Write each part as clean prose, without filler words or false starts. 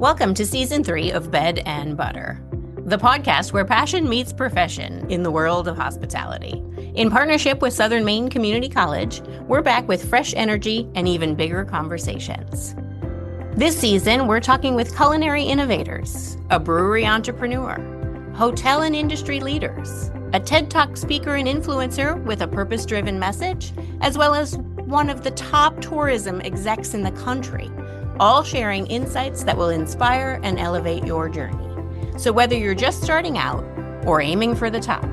Welcome to Season 3 of Bed and Butter, the podcast where passion meets profession in the world of hospitality. In partnership with Southern Maine Community College, we're back with fresh energy and even bigger conversations. This season, we're talking with culinary innovators, a brewery entrepreneur, hotel and industry leaders, a TED Talk speaker and influencer with a purpose-driven message, as well as one of the top tourism execs in the country, all sharing insights that will inspire and elevate your journey. So whether you're just starting out or aiming for the top,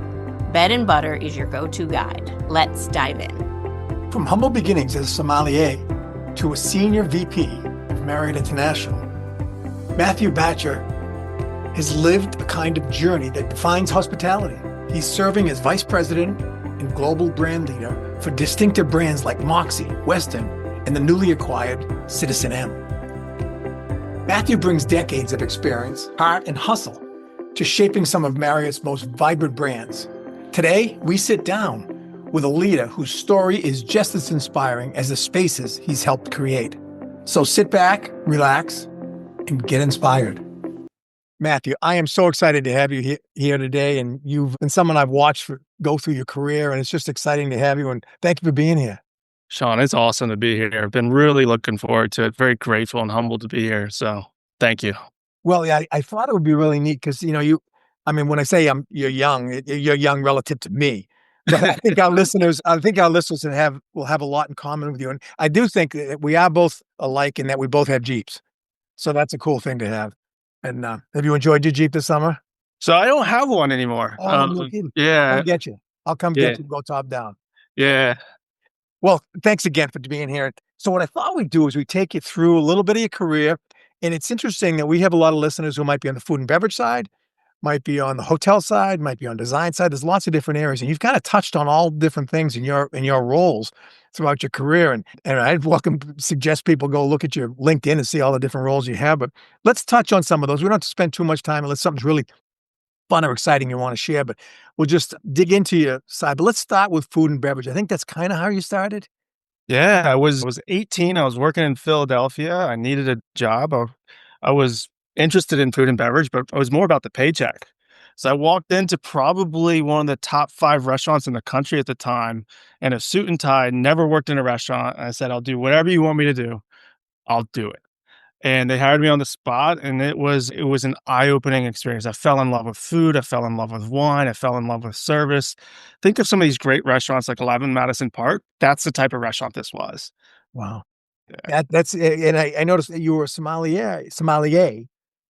Bed and Butter is your go-to guide. Let's dive in. From humble beginnings as a sommelier to a senior VP of Marriott International, Matthew Boettcher has lived a kind of journey that defines hospitality. He's serving as vice president and global brand leader for distinctive brands like Moxy, Westin, and the newly acquired CitizenM. Matthew brings decades of experience, heart, and hustle to shaping some of Marriott's most vibrant brands. Today, we sit down with a leader whose story is just as inspiring as the spaces he's helped create. So sit back, relax, and get inspired. Matthew, I am so excited to have you here today, and you've been someone I've watched go through your career, and it's just exciting to have you, and thank you for being here. Sean, it's awesome to be here. I've been really looking forward to it. Very grateful and humbled to be here. So thank you. Well, yeah, I thought it would be really neat because, when I say you're young relative to me, but I think our listeners will have a lot in common with you. And I do think that we are both alike in that we both have Jeeps. So that's a cool thing to have. And have you enjoyed your Jeep this summer? So I don't have one anymore. Oh, no kidding. Yeah. I'll come get you and go top down. Yeah. Well, thanks again for being here. So what I thought we'd do is we take you through a little bit of your career. And it's interesting that we have a lot of listeners who might be on the food and beverage side, might be on the hotel side, might be on design side. There's lots of different areas. And you've kind of touched on all different things in your roles throughout your career. And I'd suggest people go look at your LinkedIn and see all the different roles you have. But let's touch on some of those. We don't have to spend too much time unless something's really fun or exciting you want to share, but we'll just dig into your side. But let's start with food and beverage. I think that's kind of how you started. Yeah, I was 18. I was working in Philadelphia. I needed a job. I was interested in food and beverage, but it was more about the paycheck. So I walked into probably one of the top 5 restaurants in the country at the time in a suit and tie, never worked in a restaurant. I said, I'll do whatever you want me to do. I'll do it. And they hired me on the spot, and it was an eye-opening experience. I fell in love with food. I fell in love with wine. I fell in love with service. Think of some of these great restaurants like 11 Madison Park. That's the type of restaurant this was. Wow. Yeah. And I noticed that you were a sommelier.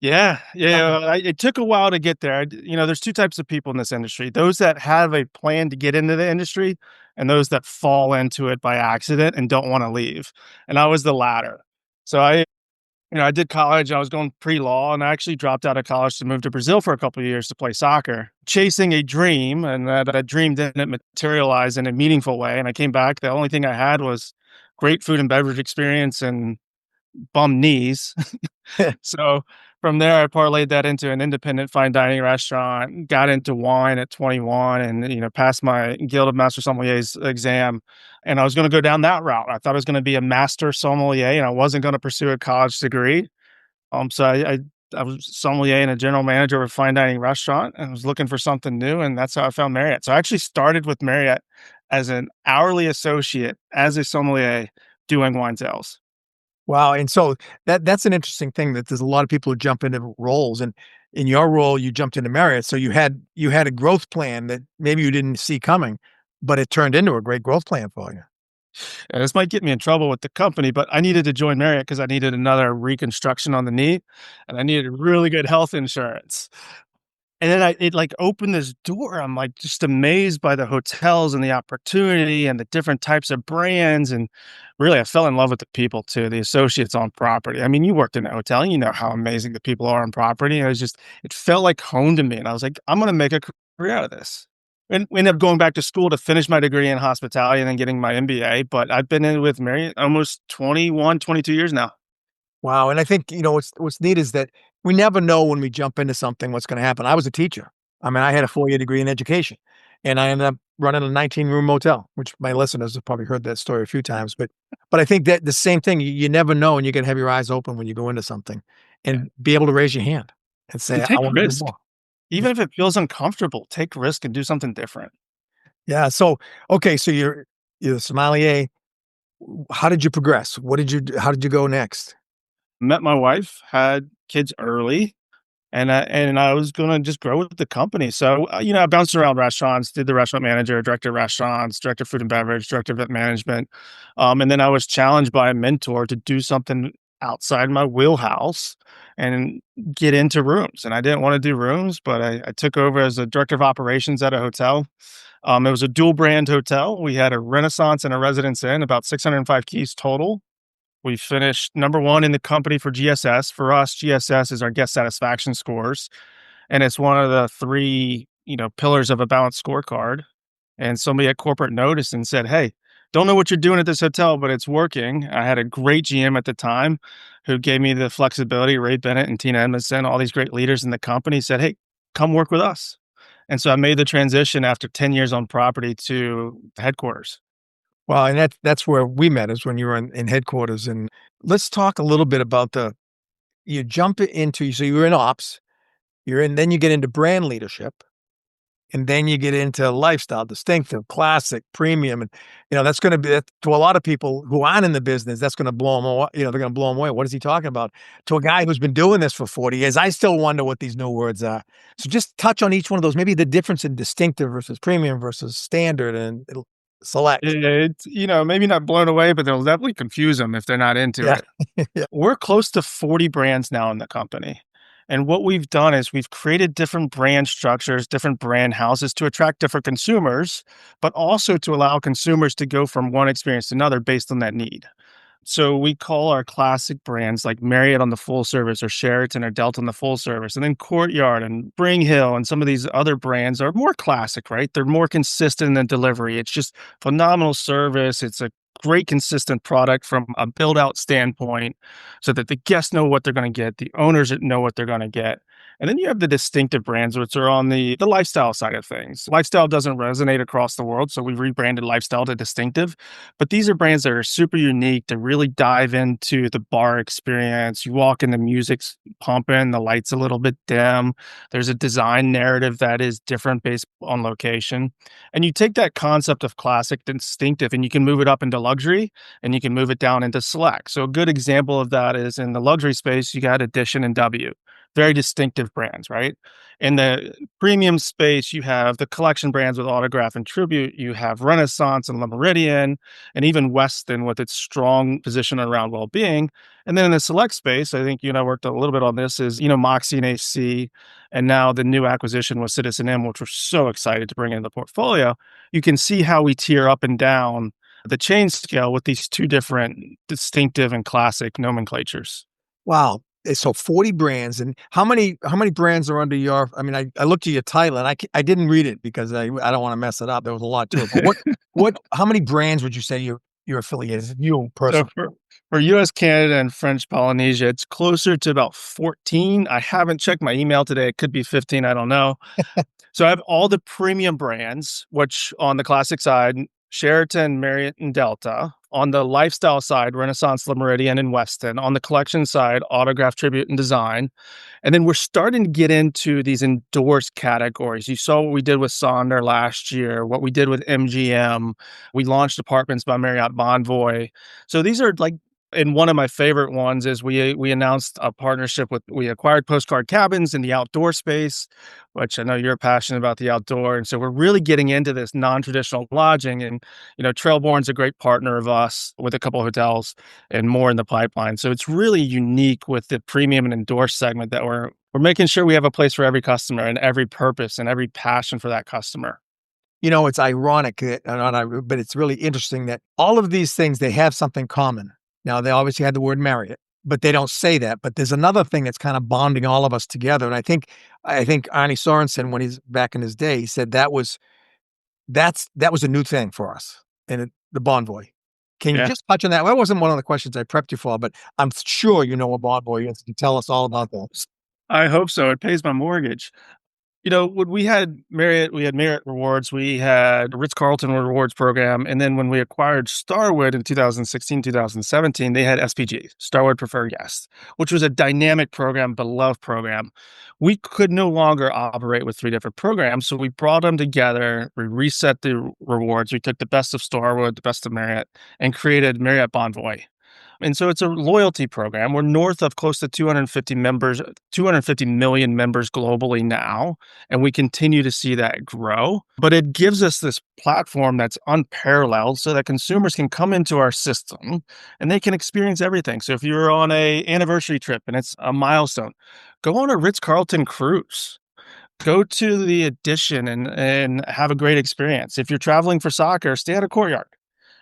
Yeah. It took a while to get there. There's 2 types of people in this industry: those that have a plan to get into the industry, and those that fall into it by accident and don't want to leave. And I was the latter. So I did college. I was going pre-law, and I actually dropped out of college to move to Brazil for a couple of years to play soccer, chasing a dream, and that dream didn't materialize in a meaningful way. And I came back. The only thing I had was great food and beverage experience and bum knees. So from there, I parlayed that into an independent fine dining restaurant, got into wine at 21 and, passed my Guild of Master Sommeliers exam. And I was going to go down that route. I thought I was going to be a master sommelier, and I wasn't going to pursue a college degree. So I was sommelier and a general manager of a fine dining restaurant, and I was looking for something new. And that's how I found Marriott. So I actually started with Marriott as an hourly associate, as a sommelier, doing wine sales. Wow. And so that's an interesting thing, that there's a lot of people who jump into roles, and in your role, you jumped into Marriott. So you had a growth plan that maybe you didn't see coming, but it turned into a great growth plan for you. And this might get me in trouble with the company, but I needed to join Marriott because I needed another reconstruction on the knee, and I needed really good health insurance. And then it opened this door. I'm just amazed by the hotels and the opportunity and the different types of brands. And really, I fell in love with the people too, the associates on property. I mean, you worked in a hotel, you know how amazing the people are on property. And it felt like home to me. And I was like, I'm going to make a career out of this. And ended up going back to school to finish my degree in hospitality and then getting my MBA. But I've been in with Marriott almost 21, 22 years now. Wow. And I think, what's neat is that we never know when we jump into something what's going to happen. I was a teacher. I had a 4-year degree in education, and I ended up running a 19-room motel, which my listeners have probably heard that story a few times. But I think that the same thing, you never know, and you got to have your eyes open when you go into something. and be able to raise your hand and And say, I take want to do risk. more. Even if it feels uncomfortable, take risk and do something different. Yeah. So, okay. So you're a sommelier. How did you progress? What did you do? How did you go next? Met my wife, had kids early, and I was gonna just grow with the company. So, I bounced around restaurants, did the restaurant manager, director of restaurants, director of food and beverage, director of event management, and then I was challenged by a mentor to do something outside my wheelhouse and get into rooms. And I didn't want to do rooms, but I took over as a director of operations at a hotel. It was a dual brand hotel. We had a Renaissance and a Residence Inn, about 605 keys total. We finished number 1 in the company for GSS. For us, GSS is our guest satisfaction scores, and it's one of the 3, pillars of a balanced scorecard. And somebody at corporate noticed and said, "Hey, don't know what you're doing at this hotel, but it's working." I had a great GM at the time who gave me the flexibility. Ray Bennett and Tina Edmondson, all these great leaders in the company said, "Hey, come work with us." And so I made the transition after 10 years on property to headquarters. Well, and that's where we met is when you were in headquarters. And let's talk a little bit about you jump into, so you're in ops, then you get into brand leadership. And then you get into lifestyle, distinctive, classic, premium, and, that's gonna be to a lot of people who aren't in the business, that's gonna blow them away. They're gonna blow them away. What is he talking about? To a guy who's been doing this for 40 years, I still wonder what these new words are. So just touch on each one of those, maybe the difference in distinctive versus premium versus standard and select. It's, maybe not blown away, but they'll definitely confuse them if they're not into Yeah. it. Yeah. We're close to 40 brands now in the company. And what we've done is we've created different brand structures, different brand houses to attract different consumers, but also to allow consumers to go from one experience to another based on that need. So we call our classic brands like Marriott on the full service or Sheraton or Delta on the full service. And then Courtyard and Bring Hill and some of these other brands are more classic, right? They're more consistent in the delivery. It's just phenomenal service. It's a great consistent product from a build out standpoint so that the guests know what they're going to get, the owners know what they're going to get. And then you have the distinctive brands, which are on the lifestyle side of things. Lifestyle doesn't resonate across the world, so we've rebranded lifestyle to distinctive. But these are brands that are super unique to really dive into the bar experience. You walk in, the music's pumping, the light's a little bit dim. There's a design narrative that is different based on location. And you take that concept of classic, distinctive, and you can move it up into luxury and you can move it down into select. So a good example of that is in the luxury space, you got Edition and W. Very distinctive brands, right? In the premium space, you have the collection brands with Autograph and Tribute. You have Renaissance and Le Meridien, and even Westin with its strong position around well-being. And then in the select space, I think worked a little bit on this is Moxy and AC, and now the new acquisition was CitizenM, which we're so excited to bring into the portfolio. You can see how we tier up and down the chain scale with these 2 different distinctive and classic nomenclatures. Wow. So 40 brands, and how many brands are under your, I mean, I looked at your title and I didn't read it because I don't want to mess it up. There was a lot to it. But how many brands would you say you're affiliated, you So personally? for US, Canada, and French Polynesia, it's closer to about 14. I haven't checked my email today. It could be 15. I don't know. So I have all the premium brands, which on the classic side, Sheraton, Marriott, and Delta. On the lifestyle side, Renaissance, Le Meridien, and Westin. On the collection side, Autograph, Tribute, and Design. And then we're starting to get into these endorsed categories. You saw what we did with Sonder last year, what we did with MGM. We launched Apartments by Marriott Bonvoy. So these are like, and one of my favorite ones is we announced a partnership we acquired Postcard Cabins in the outdoor space, which I know you're passionate about the outdoor. And so we're really getting into this non-traditional lodging. And, Trailborn's a great partner of us with a couple of hotels and more in the pipeline. So it's really unique with the premium and endorsed segment that we're making sure we have a place for every customer and every purpose and every passion for that customer. It's ironic, but it's really interesting that all of these things, they have something common. Now, they obviously had the word Marriott, but they don't say that. But there's another thing that's kind of bonding all of us together. And I think Arnie Sorensen, when he's back in his day, he said that was a new thing for us, and the Bonvoy. Can you Yeah, just touch on that? Well, that wasn't one of the questions I prepped you for, but I'm sure you know what Bonvoy is. You can tell us all about that. I hope so. It pays my mortgage. When we had Marriott Rewards, we had a Ritz-Carlton Rewards program, and then when we acquired Starwood in 2016, 2017, they had SPG, Starwood Preferred Guest, which was a dynamic program, beloved program. We could no longer operate with three different programs, so we brought them together, we reset the rewards, we took the best of Starwood, the best of Marriott, and created Marriott Bonvoy. And so it's a loyalty program. We're north of close to 250 million members globally now, and we continue to see that grow. But it gives us this platform that's unparalleled so that consumers can come into our system and they can experience everything. So if you're on a anniversary trip and it's a milestone, go on a Ritz-Carlton cruise. Go to the Edition and have a great experience. If you're traveling for soccer, stay at a Courtyard.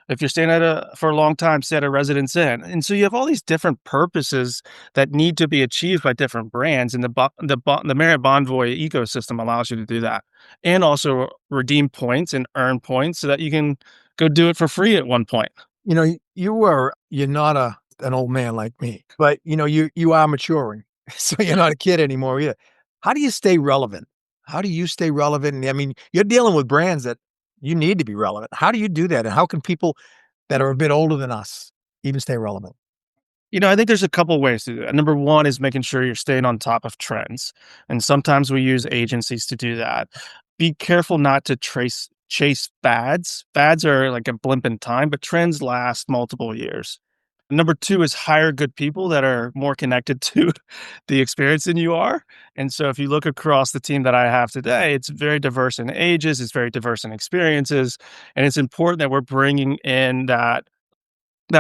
If you're staying for a long time, stay at a Residence Inn. And so you have all these different purposes that need to be achieved by different brands, and the Marriott Bonvoy ecosystem allows you to do that, and also redeem points and earn points so that you can go do it for free at one point. You're not an old man like me, but you are maturing, so you're not a kid anymore either. How do you stay relevant? How do you stay relevant? I mean, you're dealing with brands that you need to be relevant. How do you do that? And how can people that are a bit older than us even stay relevant? I think there's a couple ways to do that. Number one is making sure you're staying on top of trends. And sometimes we use agencies to do that. Be careful not to chase fads. Fads are like a blimp in time, but trends last multiple years. Number two is hire good people that are more connected to the experience than you are. And so if you look across the team that I have today, it's very diverse in ages, it's very diverse in experiences, and it's important that we're bringing in that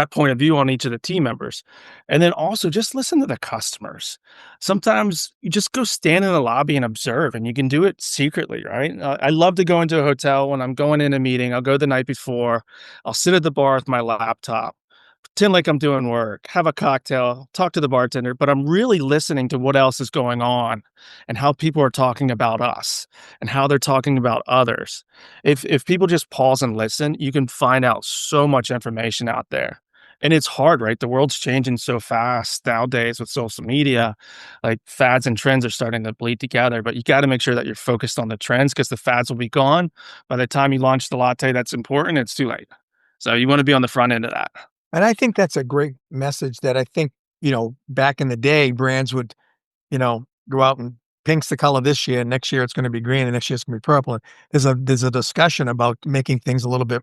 point of view on each of the team members. And then also just listen to the customers. Sometimes you just go stand in the lobby and observe, and you can do it secretly, right? I love to go into a hotel when I'm going in a meeting. I'll go the night before. I'll sit at the bar with my laptop, pretend like I'm doing work, have a cocktail, talk to the bartender, but I'm really listening to what else is going on and how people are talking about us and how they're talking about others. If people just pause and listen, you can find out so much information out there. And it's hard, right? The world's changing so fast nowadays with social media. Like fads and trends are starting to bleed together, but you got to make sure that you're focused on the trends because the fads will be gone. By the time you launch the latte that's important, it's too late. So you want to be on the front end of that. And I think that's a great message that I think, back in the day, brands would, go out and pink's the color this year, and next year it's going to be green, and next year it's going to be purple. And there's a discussion about making things a little bit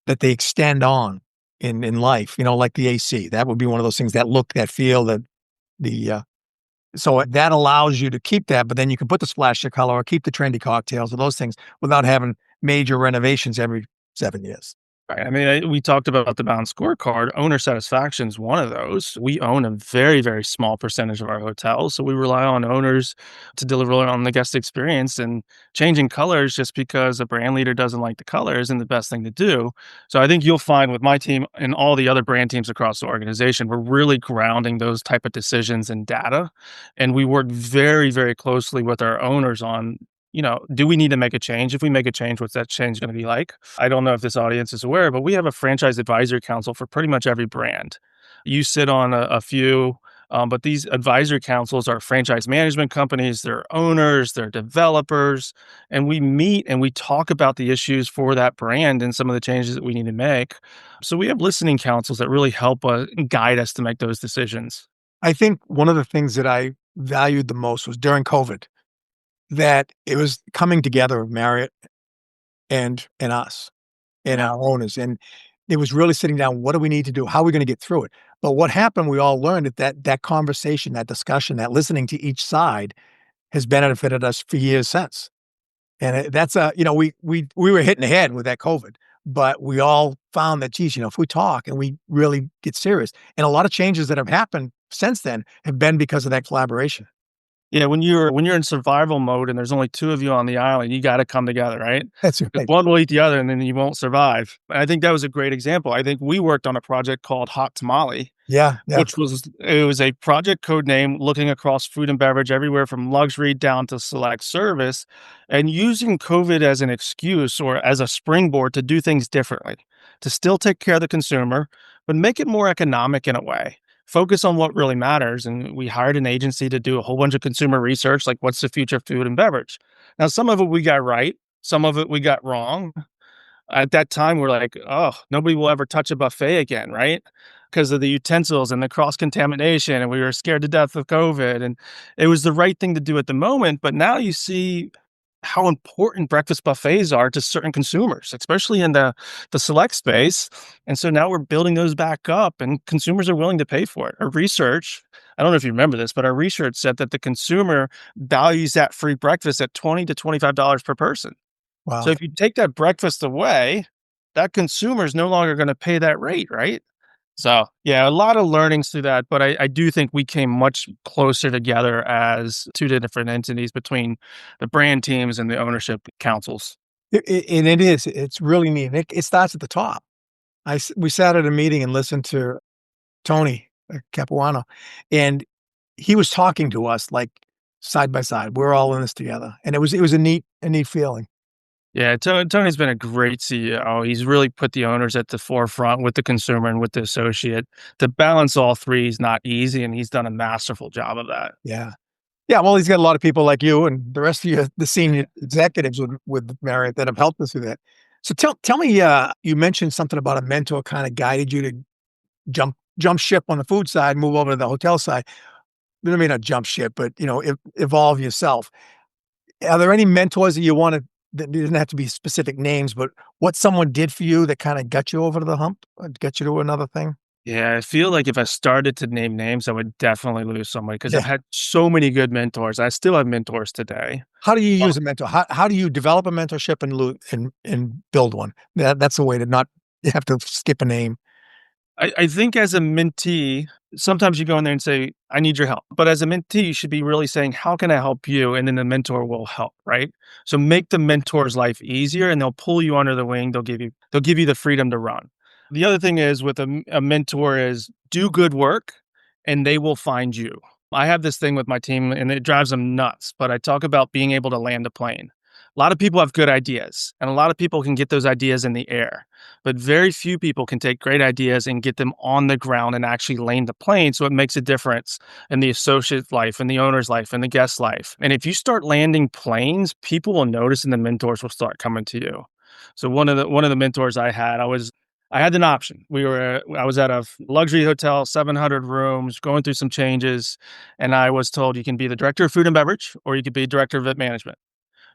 that they extend on in life, like the AC. That would be one of those things, that look, that feel, so that allows you to keep that, but then you can put the splash of color or keep the trendy cocktails or those things without having major renovations every 7 years. Right. I mean, we talked about the balanced scorecard. Owner satisfaction is one of those. We own a very, very small percentage of our hotels, so we rely on owners to deliver on the guest experience. And changing colors just because a brand leader doesn't like the color isn't the best thing to do. So I think you'll find with my team and all the other brand teams across the organization, we're really grounding those type of decisions in data, and we work very, very closely with our owners on, do we need to make a change? If we make a change, what's that change going to be like? I don't know if this audience is aware, but we have a franchise advisory council for pretty much every brand. You sit on a few, but these advisory councils are franchise management companies, they're owners, they're developers, and we meet and we talk about the issues for that brand and some of the changes that we need to make. So we have listening councils that really help guide us to make those decisions. I think one of the things that I valued the most was during COVID, that it was coming together of Marriott and us and our owners. And it was really sitting down, what do we need to do? How are we going to get through it? But what happened, we all learned that conversation, that discussion, that listening to each side has benefited us for years since. And that's we were hitting the head with that COVID, but we all found that, geez, if we talk and we really get serious, and a lot of changes that have happened since then have been because of that collaboration. Yeah, when you're in survival mode and there's only two of you on the island, you got to come together, right? That's right. One will eat the other, and then you won't survive. And I think that was a great example. I think we worked on a project called Hot Tamale, Yeah. which was a project code name looking across food and beverage everywhere from luxury down to select service, and using COVID as an excuse or as a springboard to do things differently, to still take care of the consumer, but make it more economic in a way. focus on what really matters. And we hired an agency to do a whole bunch of consumer research, like what's the future of food and beverage. Now, some of it we got right, some of it we got wrong. At that time, we're like, oh, nobody will ever touch a buffet again, right? Because of the utensils and the cross contamination, and we were scared to death of COVID. And it was the right thing to do at the moment. But now you see how important breakfast buffets are to certain consumers, especially in the select space. And so now we're building those back up, and consumers are willing to pay for it. Our research, I don't know if you remember this, but our research said that the consumer values that free breakfast at $20 to $25 per person. So Wow. if you take that breakfast away, that consumer is no longer going to pay that rate, right? So yeah, a lot of learnings through that, but I do think we came much closer together as two different entities between the brand teams and the ownership councils. And it is. It's really neat. It starts at the top. We sat at a meeting and listened to Tony Capuano, and he was talking to us like side by side. We're all in this together, and it was a neat feeling. Yeah, Tony's been a great CEO. He's really put the owners at the forefront with the consumer and with the associate. To balance all three is not easy, and he's done a masterful job of that. Yeah. Yeah, well, he's got a lot of people like you and the rest of you, the senior executives with Marriott that have helped us through that. So tell me, you mentioned something about a mentor kind of guided you to jump ship on the food side, move over to the hotel side. I mean, not jump ship, but evolve yourself. Are there any mentors that you want to? That doesn't have to be specific names, but what someone did for you that kind of got you over the hump, get you to another thing? Yeah, I feel like if I started to name names, I would definitely lose somebody because I've Yeah. had so many good mentors. I still have mentors today. How do you Well, use a mentor? How do you develop a mentorship and build one? That's a way to not have to skip a name. I think as a mentee, sometimes you go in there and say, I need your help. But as a mentee, you should be really saying, how can I help you? And then the mentor will help, right? So make the mentor's life easier and they'll pull you under the wing. They'll give you the freedom to run. The other thing is with a mentor is do good work and they will find you. I have this thing with my team and it drives them nuts, but I talk about being able to land a plane. A lot of people have good ideas and a lot of people can get those ideas in the air, but very few people can take great ideas and get them on the ground and actually land the plane. So it makes a difference in the associate life and the owner's life and the guest life. And if you start landing planes, people will notice and the mentors will start coming to you. So one of the mentors I had an option. I was at a luxury hotel, 700 rooms, going through some changes, and I was told you can be the director of food and beverage or you could be director of event management.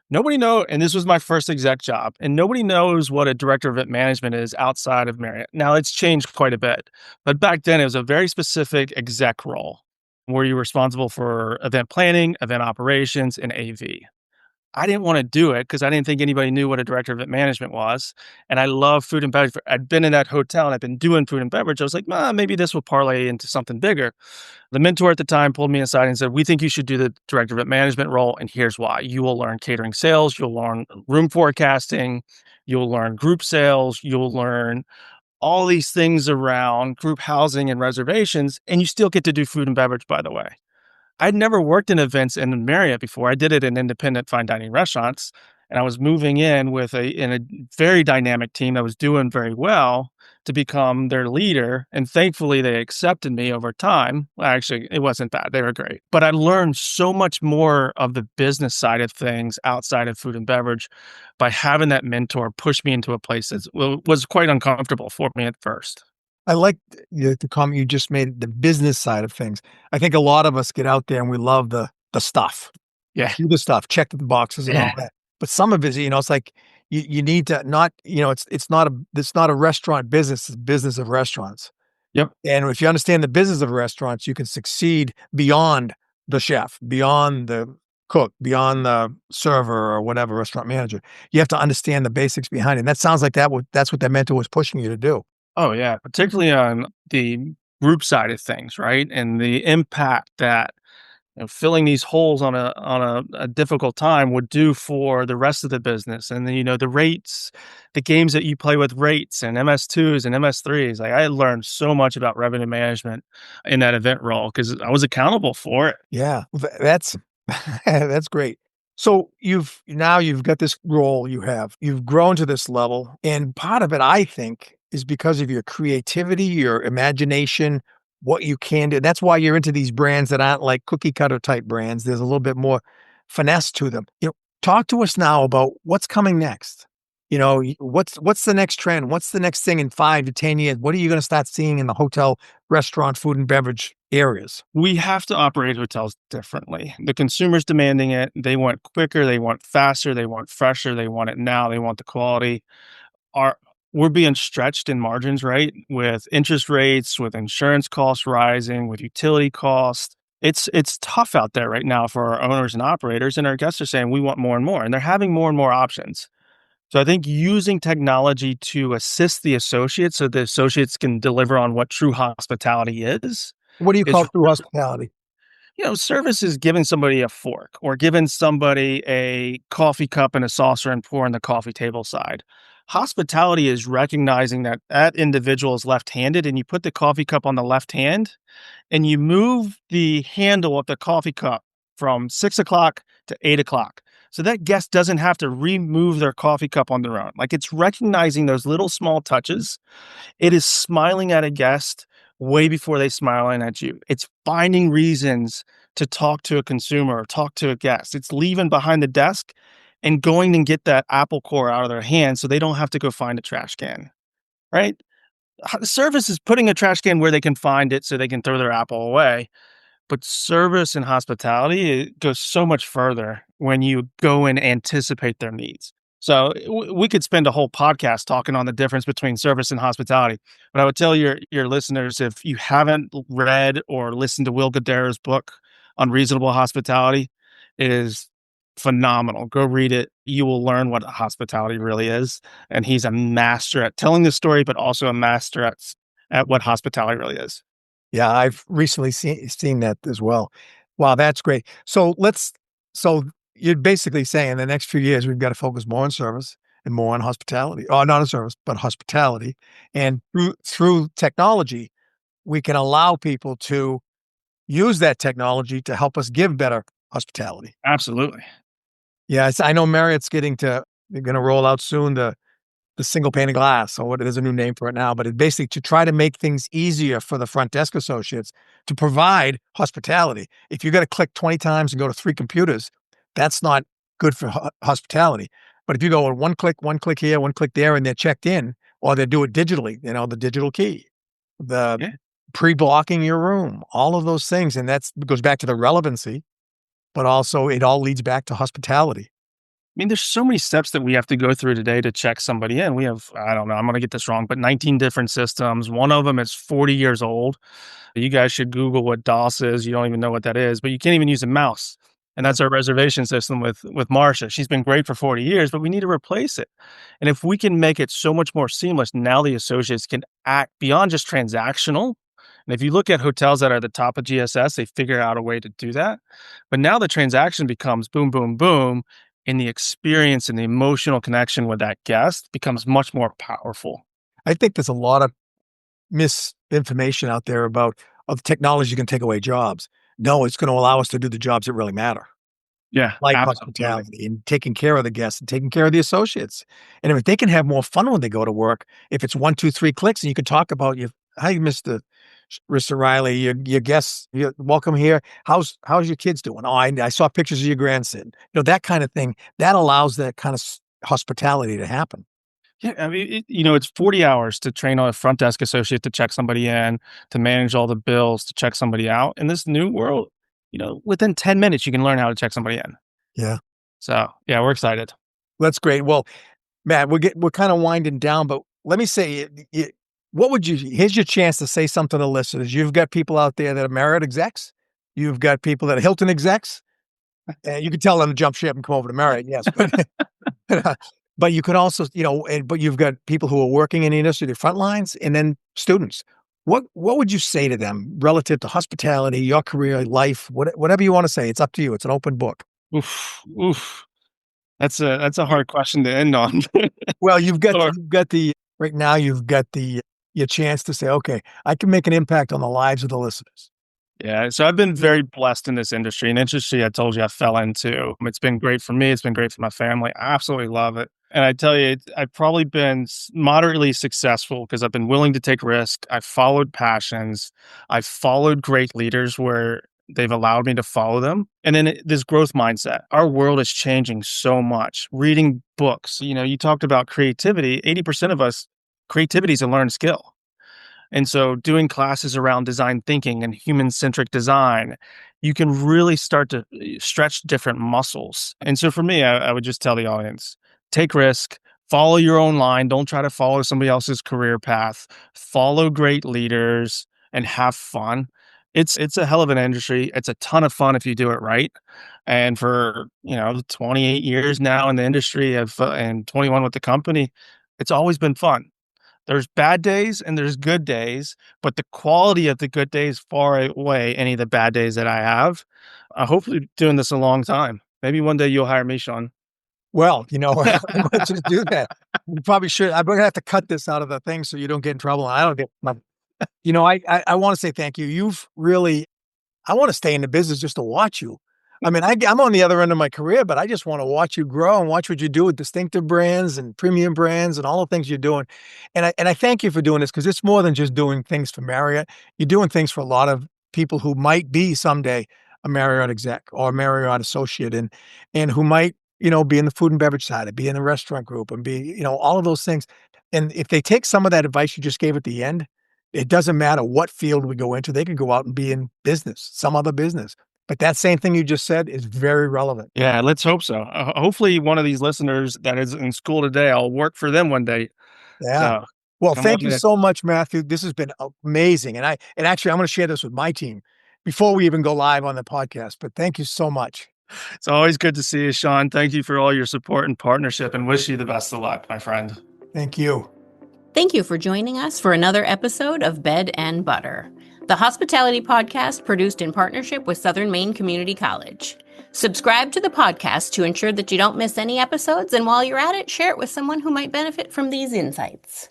And this was my first exec job, and nobody knows what a director of event management is outside of Marriott. Now it's changed quite a bit, but back then it was a very specific exec role where you're responsible for event planning, event operations, and AV. I didn't want to do it because I didn't think anybody knew what a director of event management was. And I love food and beverage. I'd been in that hotel and I'd been doing food and beverage. I was like, maybe this will parlay into something bigger. The mentor at the time pulled me aside and said, we think you should do the director of event management role. And here's why. You will learn catering sales. You'll learn room forecasting. You'll learn group sales. You'll learn all these things around group housing and reservations. And you still get to do food and beverage, by the way. I'd never worked in events in Marriott before. I did it in independent fine dining restaurants, and I was moving in a very dynamic team that was doing very well to become their leader. And thankfully, they accepted me over time. Well, actually, it wasn't bad; they were great. But I learned so much more of the business side of things outside of food and beverage by having that mentor push me into a place that was quite uncomfortable for me at first. I like the comment you just made, the business side of things. I think a lot of us get out there and we love the stuff. Yeah, Do the stuff, check the boxes and all yeah, that. But some of it, it's like you need to not, it's not a restaurant business, it's a business of restaurants. yep. And if you understand the business of restaurants, you can succeed beyond the chef, beyond the cook, beyond the server or whatever, restaurant manager. You have to understand the basics behind it. And that sounds like that's what that mentor was pushing you to do. Oh, yeah, particularly on the group side of things, right? And the impact that, filling these holes on a difficult time would do for the rest of the business. And then, the rates, the games that you play with rates and MS2s and MS3s. Like, I learned so much about revenue management in that event role because I was accountable for it. Yeah, that's that's great. So you've got this role you've grown to this level, and part of it, I think, is because of your creativity, your imagination, what you can do. That's why you're into these brands that aren't like cookie cutter type brands. There's a little bit more finesse to them. Talk to us now about what's coming next. What's the next trend? What's the next thing in 5 to 10 years? What are you going to start seeing in the hotel, restaurant, food and beverage areas? We have to operate hotels differently. The consumer's demanding it. They want quicker, they want faster, they want fresher, they want it now, they want the quality. Our We're being stretched in margins, right? With interest rates, with insurance costs rising, with utility costs. It's tough out there right now for our owners and operators, and our guests are saying we want more and more, and they're having more and more options. So I think using technology to assist the associates so the associates can deliver on what true hospitality What do you is call true hospitality? service is giving somebody a fork or giving somebody a coffee cup and a saucer and pouring the coffee table side. Hospitality is recognizing that that individual is left-handed and you put the coffee cup on the left hand and you move the handle of the coffee cup from 6 o'clock to 8 o'clock. So that guest doesn't have to remove their coffee cup on their own. Like, it's recognizing those little small touches. It is smiling at a guest way before they smiling at you. It's finding reasons to talk to a consumer or talk to a guest. It's leaving behind the desk and going and get that apple core out of their hand so they don't have to go find a trash can, right? Service is putting a trash can where they can find it so they can throw their apple away. But service and hospitality, it goes so much further when you go and anticipate their needs. So we could spend a whole podcast talking on the difference between service and hospitality. But I would tell your listeners, if you haven't read or listened to Will Guidera's book, Unreasonable Hospitality, it is phenomenal. Go read it. You will learn what hospitality really is. And he's a master at telling the story, but also a master at what hospitality really is. Yeah, I've recently seen that as well. Wow, that's great. So you're basically saying in the next few years, we've got to focus more on service and more on hospitality. Oh, not on service, but hospitality. And through technology, we can allow people to use that technology to help us give better hospitality. Absolutely. Yes, I know Marriott's they're going to roll out soon the single pane of glass, or there's a new name for it now, but it's basically to try to make things easier for the front desk associates to provide hospitality. If you got to click 20 times and go to 3 computers, that's not good for hospitality. But if you go one click here, one click there, and they're checked in, or they do it digitally, the digital key, the pre-blocking your room, all of those things. And that goes back to the relevancy, but also it all leads back to hospitality. I mean, there's so many steps that we have to go through today to check somebody in. We have, I don't know, I'm going to get this wrong, but 19 different systems. One of them is 40 years old. You guys should Google what DOS is. You don't even know what that is, but you can't even use a mouse. And that's our reservation system with Marcia. She's been great for 40 years, but we need to replace it. And if we can make it so much more seamless, now the associates can act beyond just transactional. And if you look at hotels that are at the top of GSS, they figure out a way to do that. But now the transaction becomes boom, boom, boom. And the experience and the emotional connection with that guest becomes much more powerful. I think there's a lot of misinformation out there about technology can take away jobs. No, it's going to allow us to do the jobs that really matter. Yeah, Like absolutely. hospitality and taking care of the guests and taking care of the associates. And if they can have more fun when they go to work, if it's 1, 2, 3 clicks, and you can talk about hi, Mr. Riley, your guests, you're welcome here. How's your kids doing? Oh, I saw pictures of your grandson. That kind of thing. That allows that kind of hospitality to happen. Yeah, I mean, it's 40 hours to train a front desk associate to check somebody in, to manage all the bills, to check somebody out. In this new world, within 10 minutes, you can learn how to check somebody in. Yeah. So, yeah, we're excited. That's great. Well, Matt, we're kind of winding down, but let me say, here's your chance to say something to the listeners. You've got people out there that are Marriott execs. You've got people that are Hilton execs. You can tell them to jump ship and come over to Marriott. Yes. But you could also, but you've got people who are working in the industry, the front lines, and then students. What would you say to them relative to hospitality, your career, life, whatever you want to say? It's up to you. It's an open book. Oof. That's a hard question to end on. Well, right now you've got your chance to say, okay, I can make an impact on the lives of the listeners. Yeah, so I've been very blessed in this industry, an industry I told you I fell into. It's been great for me. It's been great for my family. I absolutely love it. And I tell you, I've probably been moderately successful because I've been willing to take risk. I've followed passions. I've followed great leaders where they've allowed me to follow them. And then this growth mindset. Our world is changing so much. Reading books, you talked about creativity. 80% of us, creativity is a learned skill. And so doing classes around design thinking and human centric design, you can really start to stretch different muscles. And so for me, I would just tell the audience, take risk, follow your own line. Don't try to follow somebody else's career path. Follow great leaders and have fun. It's a hell of an industry. It's a ton of fun if you do it right. And for, 28 years now in the industry and 21 with the company, it's always been fun. There's bad days and there's good days, but the quality of the good days far outweigh any of the bad days that I have. Hopefully doing this a long time. Maybe one day you'll hire me, Sean. Well, let's just do that. You probably should. I'm gonna have to cut this out of the thing so you don't get in trouble. And I don't get my, I want to say thank you. You've really, I want to stay in the business just to watch you. I mean, I'm on the other end of my career, but I just want to watch you grow and watch what you do with distinctive brands and premium brands and all the things you're doing. And I thank you for doing this because it's more than just doing things for Marriott. You're doing things for a lot of people who might be someday a Marriott exec or a Marriott associate and who might, be in the food and beverage side, and be in the restaurant group and be, all of those things. And if they take some of that advice you just gave at the end, it doesn't matter what field we go into. They could go out and be in business, some other business. But that same thing you just said is very relevant. Yeah, let's hope so. Hopefully, one of these listeners that is in school today, I'll work for them one day. Yeah. So Well, come thank on you in. so much, Matthew. This has been amazing. And actually, I'm going to share this with my team before we even go live on the podcast. But thank you so much. It's always good to see you, Sean. Thank you for all your support and partnership, and wish you the best of luck, my friend. Thank you. Thank you for joining us for another episode of Bed and Butter, the hospitality podcast produced in partnership with Southern Maine Community College. Subscribe to the podcast to ensure that you don't miss any episodes, and while you're at it, share it with someone who might benefit from these insights.